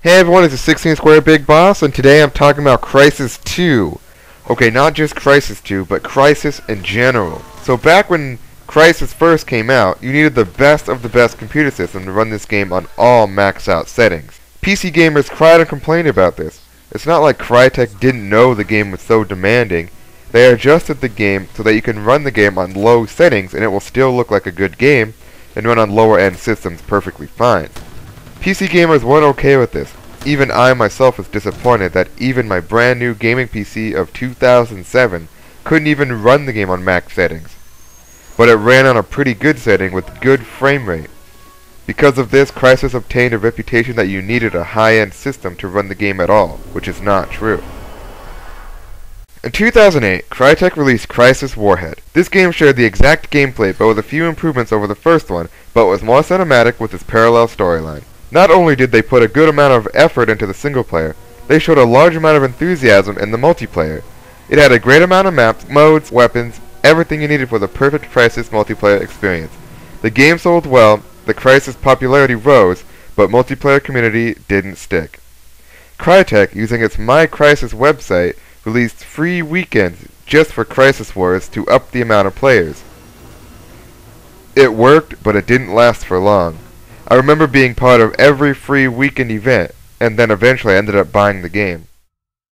Hey everyone, it's the 16 Square Big Boss, and today I'm talking about Crysis 2. Okay, not just Crysis 2, but Crysis in general. So back when Crysis first came out, you needed the best of the best computer system to run this game on all maxed out settings. PC gamers cried and complained about this. It's not like Crytek didn't know the game was so demanding. They adjusted the game so that you can run the game on low settings and it will still look like a good game and run on lower end systems perfectly fine. PC gamers weren't okay with this. Even I myself was disappointed that even my brand new gaming PC of 2007 couldn't even run the game on max settings. But it ran on a pretty good setting with good frame rate. Because of this, Crysis obtained a reputation that you needed a high-end system to run the game at all, which is not true. In 2008, Crytek released Crysis Warhead. This game shared the exact gameplay but with a few improvements over the first one, but was more cinematic with its parallel storyline. Not only did they put a good amount of effort into the single player, they showed a large amount of enthusiasm in the multiplayer. It had a great amount of maps, modes, weapons, everything you needed for the perfect Crysis multiplayer experience. The game sold well, the Crysis popularity rose, but multiplayer community didn't stick. Crytek, using its My Crysis website, released free weekends just for Crysis Wars to up the amount of players. It worked, but it didn't last for long. I remember being part of every free weekend event, and then eventually I ended up buying the game.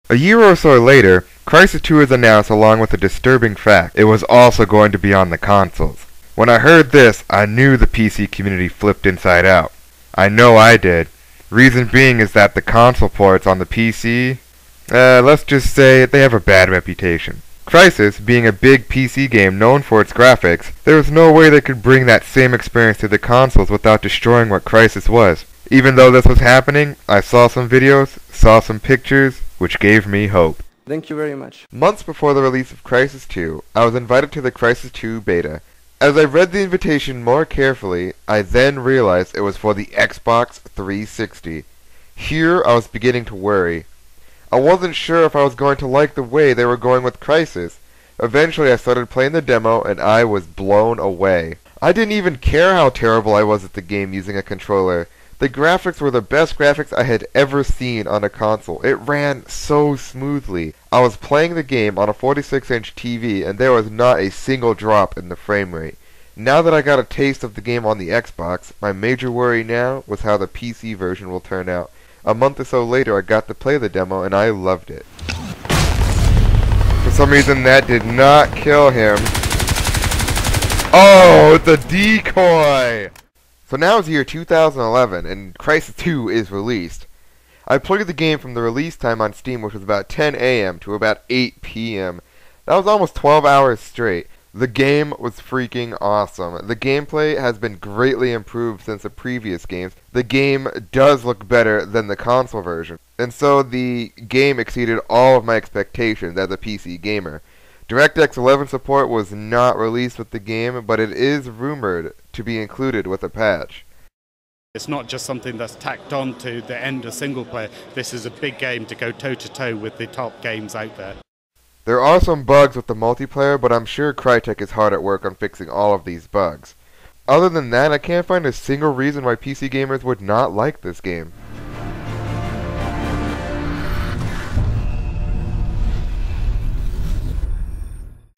A year or so later, Crysis 2 was announced along with a disturbing fact. It was also going to be on the consoles. When I heard this, I knew the PC community flipped inside out. I know I did. Reason being is that the console ports on the PC, let's just say they have a bad reputation. Crysis, being a big PC game known for its graphics, there was no way they could bring that same experience to the consoles without destroying what Crysis was. Even though this was happening, I saw some videos, saw some pictures, which gave me hope. Thank you very much. Months before the release of Crysis 2, I was invited to the Crysis 2 beta. As I read the invitation more carefully, I then realized it was for the Xbox 360. Here I was beginning to worry. I wasn't sure if I was going to like the way they were going with Crysis. Eventually I started playing the demo and I was blown away. I didn't even care how terrible I was at the game using a controller. The graphics were the best graphics I had ever seen on a console. It ran so smoothly. I was playing the game on a 46-inch TV and there was not a single drop in the frame rate. Now that I got a taste of the game on the Xbox, my major worry now was how the PC version will turn out. A month or so later I got to play the demo and I loved it. For some reason that did not kill him. Oh, it's a decoy! So now it's the year 2011 and Crysis 2 is released. I played the game from the release time on Steam, which was about 10 AM to about 8 PM. That was almost 12 hours straight. The game was freaking awesome. The gameplay has been greatly improved since the previous games. The game does look better than the console version. And so the game exceeded all of my expectations as a PC gamer. DirectX 11 support was not released with the game, but it is rumored to be included with a patch. It's not just something that's tacked on to the end of single player. This is a big game to go toe-to-toe with the top games out there. There are some bugs with the multiplayer, but I'm sure Crytek is hard at work on fixing all of these bugs. Other than that, I can't find a single reason why PC gamers would not like this game.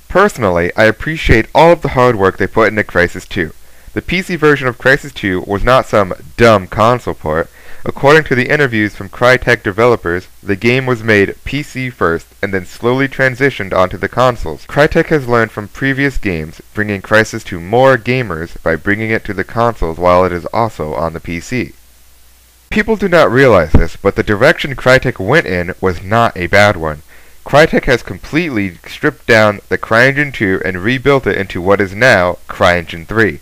Personally, I appreciate all of the hard work they put into Crysis 2. The PC version of Crysis 2 was not some dumb console port. According to the interviews from Crytek developers, the game was made PC first and then slowly transitioned onto the consoles. Crytek has learned from previous games, bringing Crysis to more gamers by bringing it to the consoles while it is also on the PC. People do not realize this, but the direction Crytek went in was not a bad one. Crytek has completely stripped down the CryEngine 2 and rebuilt it into what is now CryEngine 3.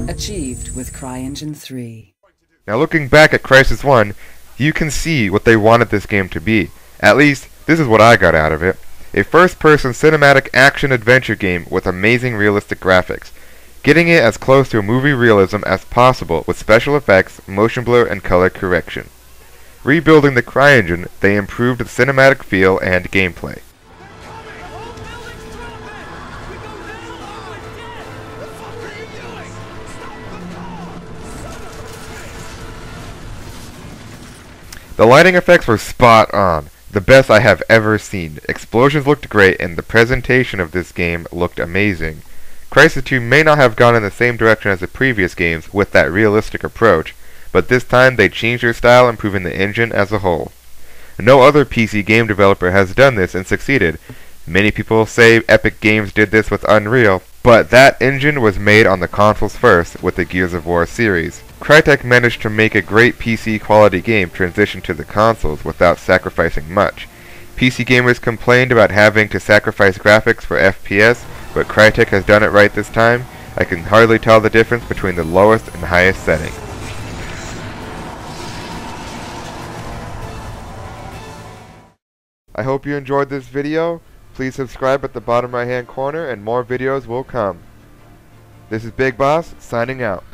Achieved with CryEngine 3. Now looking back at Crysis 1, you can see what they wanted this game to be. At least, this is what I got out of it. A first-person cinematic action-adventure game with amazing realistic graphics. Getting it as close to movie realism as possible with special effects, motion blur, and color correction. Rebuilding the CryEngine, they improved the cinematic feel and gameplay. The lighting effects were spot on, the best I have ever seen. Explosions looked great and the presentation of this game looked amazing. Crysis 2 may not have gone in the same direction as the previous games with that realistic approach, but this time they changed their style, improving the engine as a whole. No other PC game developer has done this and succeeded. Many people say Epic Games did this with Unreal, but that engine was made on the consoles first with the Gears of War series. Crytek managed to make a great PC quality game transition to the consoles without sacrificing much. PC gamers complained about having to sacrifice graphics for FPS, but Crytek has done it right this time. I can hardly tell the difference between the lowest and highest setting. I hope you enjoyed this video. Please subscribe at the bottom right hand corner and more videos will come. This is Big Boss, signing out.